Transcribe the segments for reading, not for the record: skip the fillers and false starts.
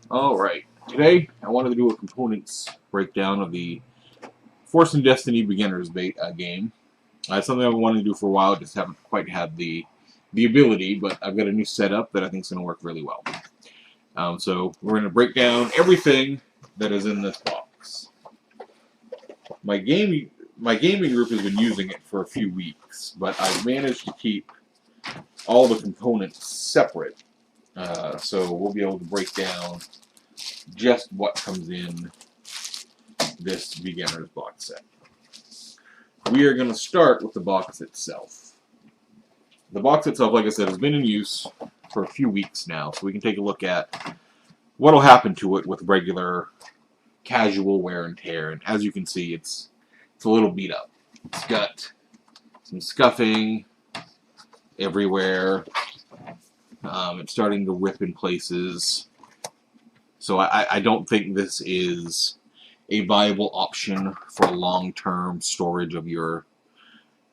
Alright, today I wanted to do a components breakdown of the Force and Destiny Beginners game. It's something I've wanted to do for a while, just haven't quite had the ability, but I've got a new setup that I think is going to work really well. So we're going to break down everything that is in this box. My gaming group has been using it for a few weeks, but I've managed to keep all the components separate. So we'll be able to break down just what comes in this beginner's box set. We are going to start with the box itself. The box itself, like I said, has been in use for a few weeks now, so we can take a look at what will happen to it with regular casual wear and tear. And as you can see, it's a little beat up. It's got some scuffing everywhere. It's starting to rip in places. So I don't think this is a viable option for long-term storage of your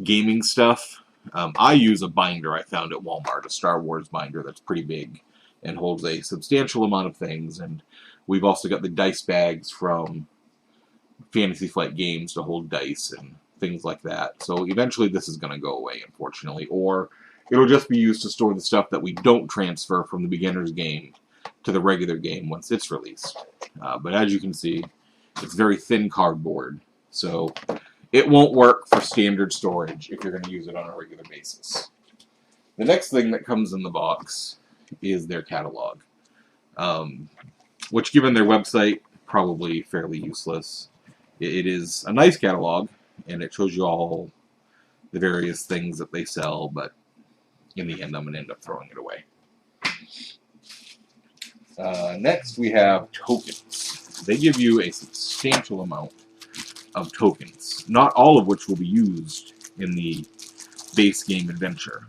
gaming stuff. I use a binder I found at Walmart, a Star Wars binder that's pretty big and holds a substantial amount of things. And we've also got the dice bags from Fantasy Flight Games to hold dice and things like that. So eventually this is going to go away, unfortunately, or it'll just be used to store the stuff that we don't transfer from the beginner's game to the regular game once it's released. But as you can see, it's very thin cardboard, so it won't work for standard storage if you're going to use it on a regular basis. The next thing that comes in the box is their catalog, which, given their website, probably fairly useless. It is a nice catalog, and it shows you all the various things that they sell, but in the end, I'm going to end up throwing it away. Next, we have tokens. They give you a substantial amount of tokens, not all of which will be used in the base game adventure,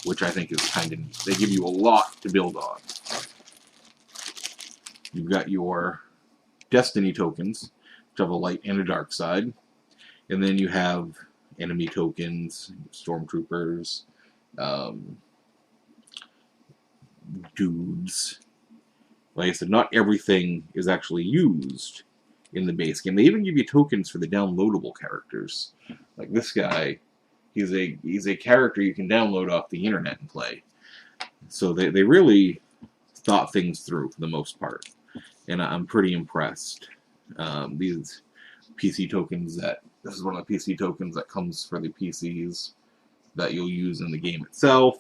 which I think is kind of neat. They give you a lot to build on. You've got your Destiny tokens, which have a light and a dark side, and then you have enemy tokens, stormtroopers, dudes. Like I said, not everything is actually used in the base game. They even give you tokens for the downloadable characters. Like this guy, he's a character you can download off the internet and play. So they really thought things through for the most part, and I'm pretty impressed. These PC tokens this is one of the PC tokens that comes for the PCs that you'll use in the game itself.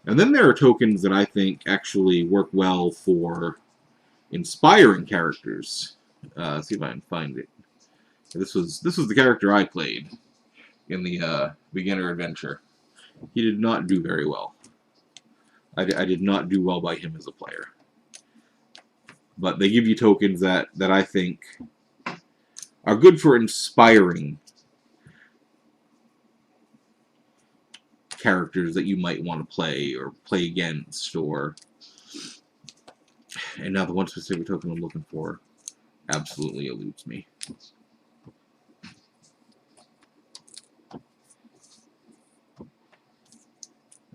And then there are tokens that I think actually work well for inspiring characters. See if I can find it. This was the character I played in the beginner adventure. He did not do very well. I did not do well by him as a player. But they give you tokens that I think are good for inspiring characters that you might want to play or play against, or... And now the one specific token I'm looking for absolutely eludes me.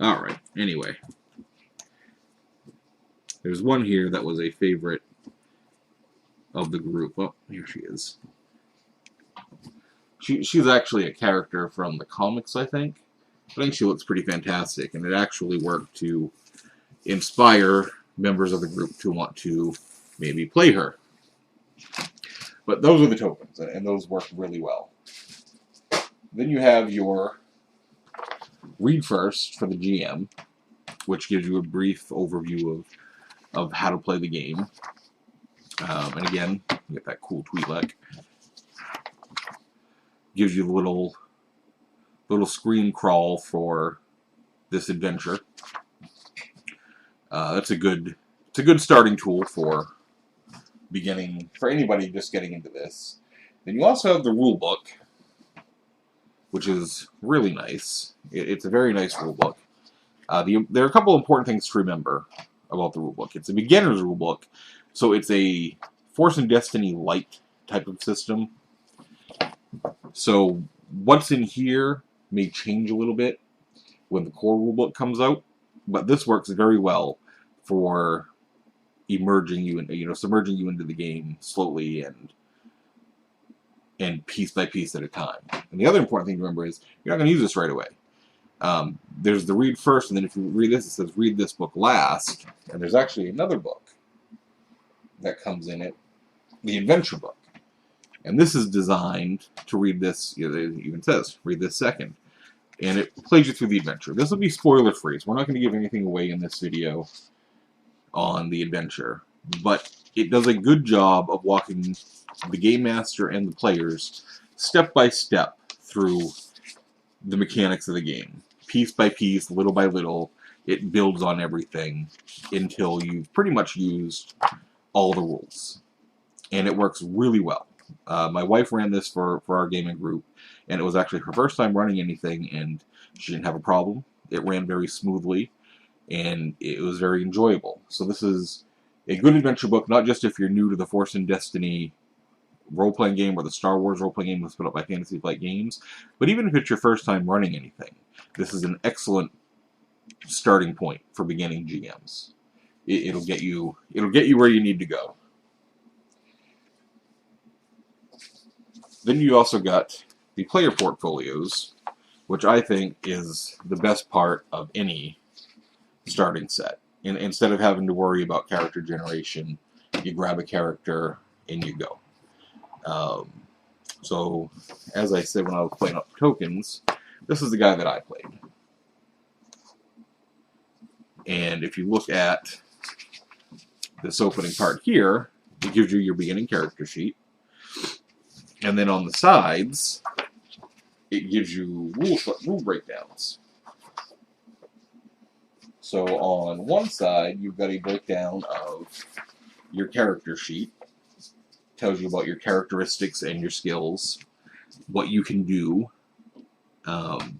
Alright, anyway. There's one here that was a favorite of the group. Oh, here she is. She's actually a character from the comics, I think. I think she looks pretty fantastic, and it actually worked to inspire members of the group to want to maybe play her. But those are the tokens, and those work really well. Then you have your Read First for the GM, which gives you a brief overview of how to play the game. And again, you get that cool Twi'lek. Gives you the little screen crawl for this adventure. It's a good starting tool for anybody just getting into this. Then you also have the rule book, which is really nice. It's a very nice rule book. There are a couple important things to remember about the rule book. It's a beginner's rule book, so it's a Force and Destiny light type of system. So what's in here may change a little bit when the core rulebook comes out, but this works very well for emerging you, submerging you into the game slowly and piece by piece at a time. And the other important thing to remember is you're not going to use this right away. There's the read first, and then if you read this, it says read this book last. And there's actually another book that comes in it, the adventure book. And this is designed to read this, it even says, read this second. And it plays you through the adventure. This will be spoiler free, so we're not going to give anything away in this video on the adventure. But it does a good job of walking the game master and the players step by step through the mechanics of the game. Piece by piece, little by little, it builds on everything until you've pretty much used all the rules. And it works really well. My wife ran this for our gaming group, and it was actually her first time running anything, and she didn't have a problem. It ran very smoothly, and it was very enjoyable. So this is a good adventure book, not just if you're new to the Force and Destiny role-playing game or the Star Wars role-playing game that's put up by Fantasy Flight Games, but even if it's your first time running anything, this is an excellent starting point for beginning GMs. It'll get you where you need to go. Then you also got the player portfolios, which I think is the best part of any starting set. And instead of having to worry about character generation, you grab a character and you go. So, as I said when I was playing up tokens, this is the guy that I played. And if you look at this opening part here, it gives you your beginning character sheet. And then on the sides, it gives you rule breakdowns. So on one side, you've got a breakdown of your character sheet. Tells you about your characteristics and your skills, what you can do, and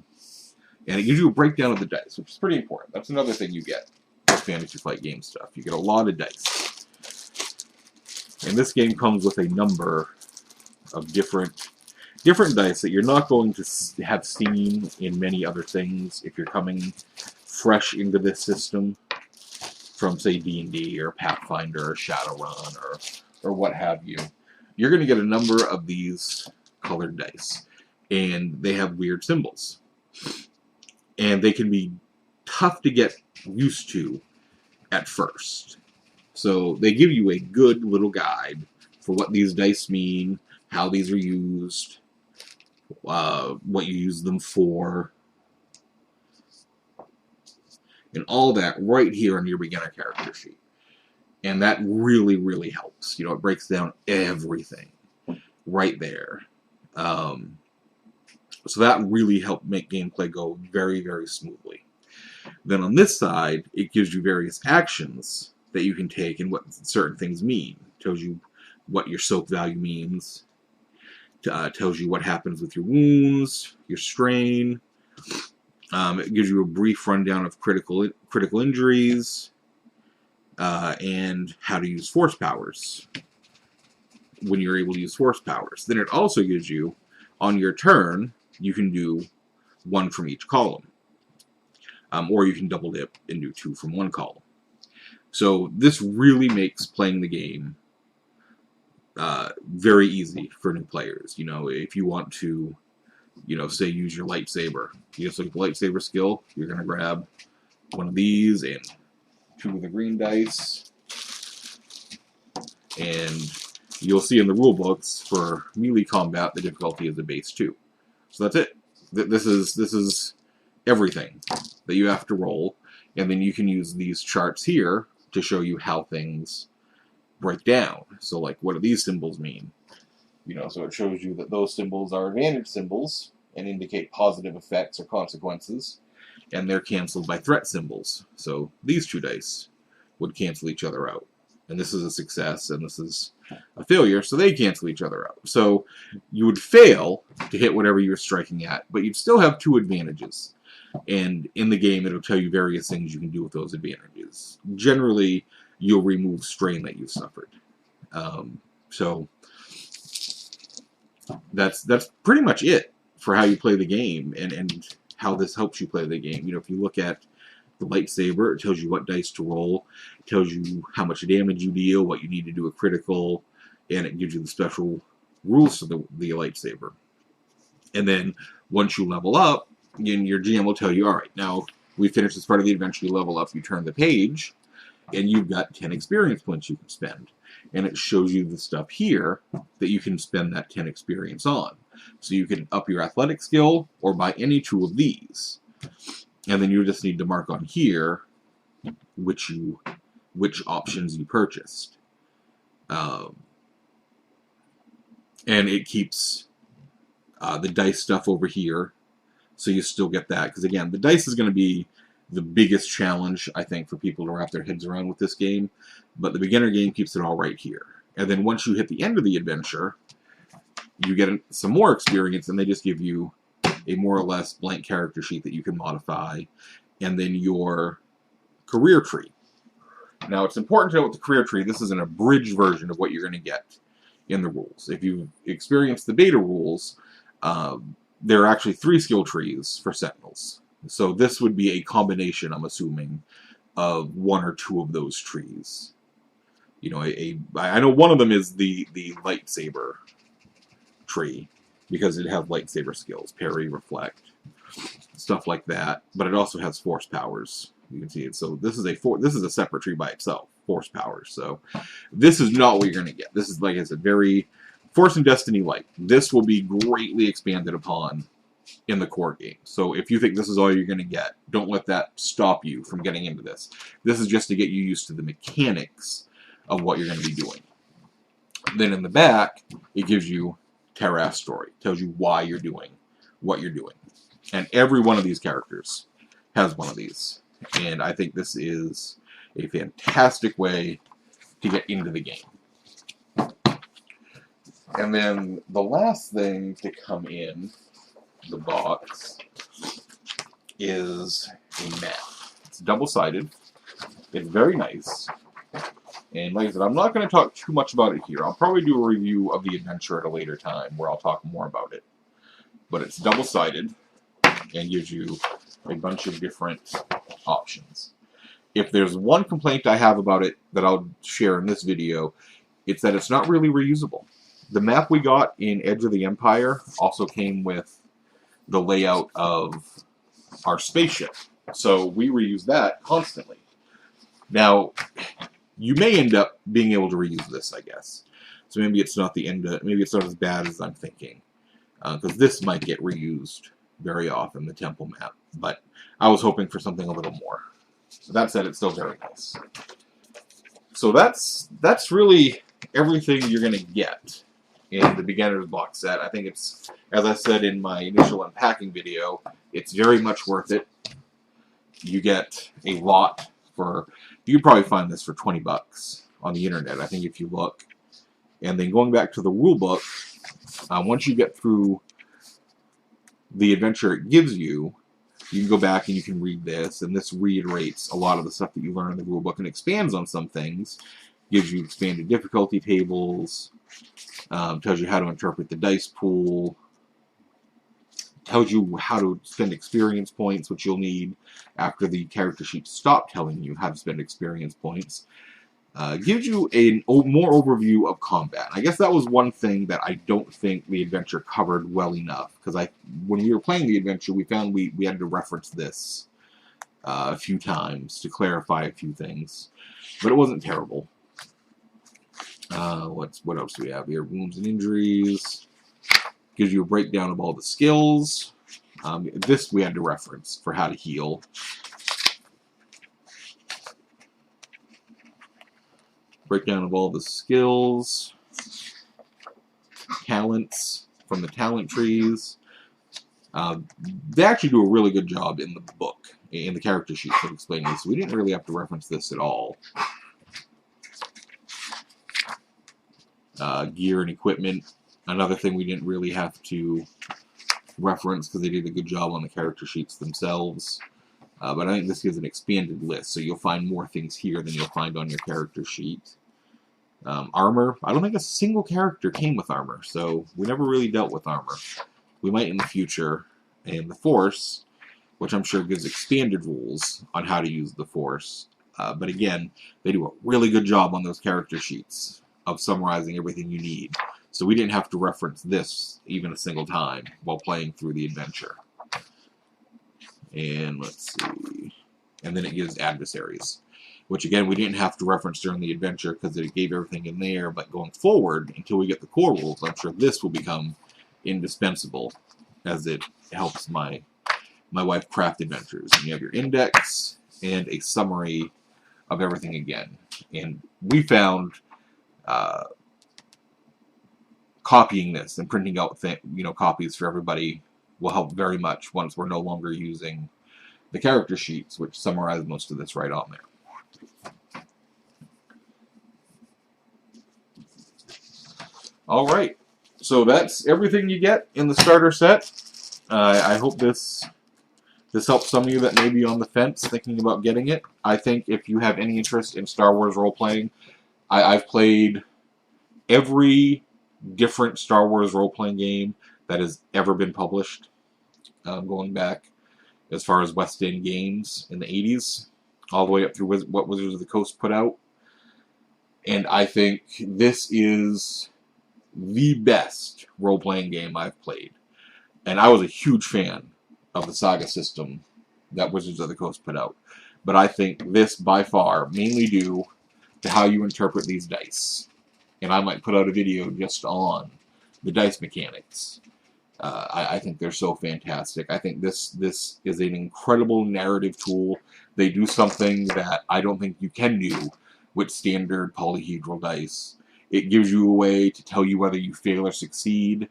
it gives you a breakdown of the dice, which is pretty important. That's another thing you get with Fantasy Flight game stuff. You get a lot of dice. And this game comes with a number of different dice that you're not going to have seen in many other things if you're coming fresh into this system from, say, D&D or Pathfinder or Shadowrun or what have you. You're going to get a number of these colored dice, and they have weird symbols. And they can be tough to get used to at first. So they give you a good little guide for what these dice mean, how these are used, what you use them for, and all that right here on your beginner character sheet. And that really, really helps. It breaks down everything right there. So that really helped make gameplay go very, very smoothly. Then on this side, it gives you various actions that you can take and what certain things mean. It tells you what your soak value means. Tells you what happens with your wounds, your strain. It gives you a brief rundown of critical injuries. And how to use force powers when you're able to use force powers. Then it also gives you, on your turn, you can do one from each column. Or you can double dip and do two from one column. So this really makes playing the game very easy for new players. If you want to, say use your lightsaber. You just look at the lightsaber skill, you're going to grab one of these and two of the green dice, and you'll see in the rule books for melee combat the difficulty is a base 2. So that's it. This is everything that you have to roll, and then you can use these charts here to show you how things break down. So like, what do these symbols mean? So it shows you that those symbols are advantage symbols and indicate positive effects or consequences, and they're canceled by threat symbols. So these two dice would cancel each other out. And this is a success, and this is a failure, so they cancel each other out. So you would fail to hit whatever you're striking at, but you'd still have 2 advantages. And in the game, it'll tell you various things you can do with those advantages. Generally, you'll remove strain that you've suffered. So that's pretty much it for how you play the game, and how this helps you play the game. If you look at the lightsaber. It tells you what dice to roll. It tells you how much damage you deal, what you need to do a critical, and it gives you the special rules for the lightsaber. And then once you level up, your GM will tell you, all right, now we finished this part of the adventure, you level up, you turn the page, and you've got 10 experience points you can spend. And it shows you the stuff here that you can spend that 10 experience on. So you can up your athletic skill or buy any two of these. And then you just need to mark on here which options you purchased. And it keeps the dice stuff over here, so you still get that. Because again, the dice is going to be the biggest challenge, I think, for people to wrap their heads around with this game. But the beginner game keeps it all right here. And then once you hit the end of the adventure, you get some more experience, and they just give you a more or less blank character sheet that you can modify, and then your career tree. Now, it's important to know with the career tree, this is an abridged version of what you're going to get in the rules. If you've experienced the beta rules, there are actually 3 skill trees for Sentinels. So this would be a combination, I'm assuming, of 1 or 2 of those trees. You know, I know one of them is the lightsaber tree, because it has lightsaber skills, parry, reflect, stuff like that. But it also has force powers. You can see it. So this is a separate tree by itself, force powers. So this is not what you're going to get. This is, like I said, very Force and Destiny like. This will be greatly expanded upon in the core game. So if you think this is all you're going to get, don't let that stop you from getting into this. This is just to get you used to the mechanics of what you're going to be doing. Then in the back, it gives you Terra's story. It tells you why you're doing what you're doing. And every one of these characters has one of these. And I think this is a fantastic way to get into the game. And then the last thing to come in the box is a map. It's double-sided. It's very nice. And like I said, I'm not going to talk too much about it here. I'll probably do a review of the adventure at a later time where I'll talk more about it. But it's double-sided and gives you a bunch of different options. If there's one complaint I have about it that I'll share in this video, it's that it's not really reusable. The map we got in Edge of the Empire also came with the layout of our spaceship. So we reuse that constantly. Now, you may end up being able to reuse this, I guess. So maybe it's not the end of, maybe it's not as bad as I'm thinking. Because this might get reused very often, the temple map. But I was hoping for something a little more. So that said, it's still very nice. So that's really everything you're going to get in the beginner's box set. I think it's, as I said in my initial unpacking video, it's very much worth it. You get a lot for, you could probably find this for 20 bucks on the internet, I think, if you look. And then going back to the rule book, once you get through the adventure it gives you, you can go back and you can read this, and this reiterates a lot of the stuff that you learn in the rulebook and expands on some things. Gives you expanded difficulty tables, tells you how to interpret the dice pool, tells you how to spend experience points, which you'll need after the character sheets stop telling you how to spend experience points. Gives you a more overview of combat. I guess that was one thing that I don't think the adventure covered well enough, because when we were playing the adventure, we found we had to reference this a few times to clarify a few things, but it wasn't terrible. What else do we have here? Wounds and injuries. Gives you a breakdown of all the skills. This we had to reference for how to heal. Breakdown of all the skills, talents from the talent trees. They actually do a really good job in the book, in the character sheets of explaining this. So we didn't really have to reference this at all. Gear and equipment, another thing we didn't really have to reference because they did a good job on the character sheets themselves. But I think this gives an expanded list, so you'll find more things here than you'll find on your character sheet. Armor. I don't think a single character came with armor, so we never really dealt with armor. We might in the future. And the Force, which I'm sure gives expanded rules on how to use the Force. But again, they do a really good job on those character sheets of summarizing everything you need. So we didn't have to reference this even a single time while playing through the adventure. And let's see. And then it gives adversaries, which again, we didn't have to reference during the adventure because it gave everything in there. But going forward, until we get the core rules, I'm sure this will become indispensable as it helps my wife craft adventures. And you have your index and a summary of everything again. And we found copying this and printing out copies for everybody will help very much once we're no longer using the character sheets, which summarize most of this right on there. All right, so that's everything you get in the starter set. I hope this helps some of you that may be on the fence thinking about getting it. I think if you have any interest in Star Wars role-playing, I've played every different Star Wars role-playing game that has ever been published, going back as far as West End Games in the 80s, all the way up through what Wizards of the Coast put out. And I think this is the best role-playing game I've played. And I was a huge fan of the Saga system that Wizards of the Coast put out. But I think this, by far, mainly due to how you interpret these dice. And I might put out a video just on the dice mechanics. I think they're so fantastic. I think this is an incredible narrative tool. They do something that I don't think you can do with standard polyhedral dice. It gives you a way to tell you whether you fail or succeed,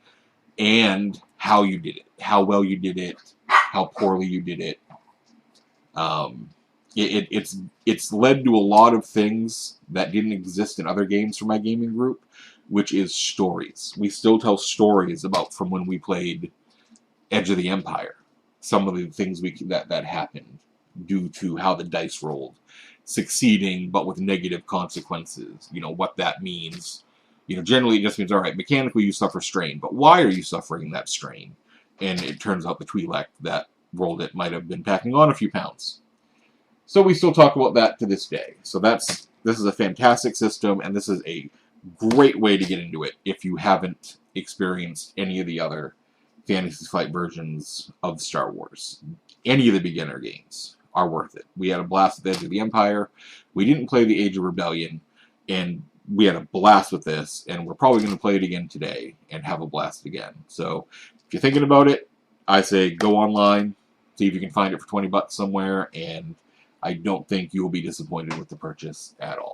and how you did it, how well you did it, how poorly you did it. It's led to a lot of things that didn't exist in other games for my gaming group, which is stories. We still tell stories about from when we played Edge of the Empire. Some of the things that happened due to how the dice rolled. Succeeding, but with negative consequences. You know, what that means. You know, generally it just means, alright, mechanically you suffer strain, but why are you suffering that strain? And it turns out the Twi'lek that rolled it might have been packing on a few pounds. So we still talk about that to this day. So this is a fantastic system, and this is a great way to get into it if you haven't experienced any of the other Fantasy Flight versions of Star Wars. Any of the beginner games are worth it. We had a blast with Edge of the Empire. We didn't play the Age of Rebellion, and we had a blast with this, and we're probably going to play it again today and have a blast again. So if you're thinking about it, I say go online, see if you can find it for $20 somewhere, and I don't think you will be disappointed with the purchase at all.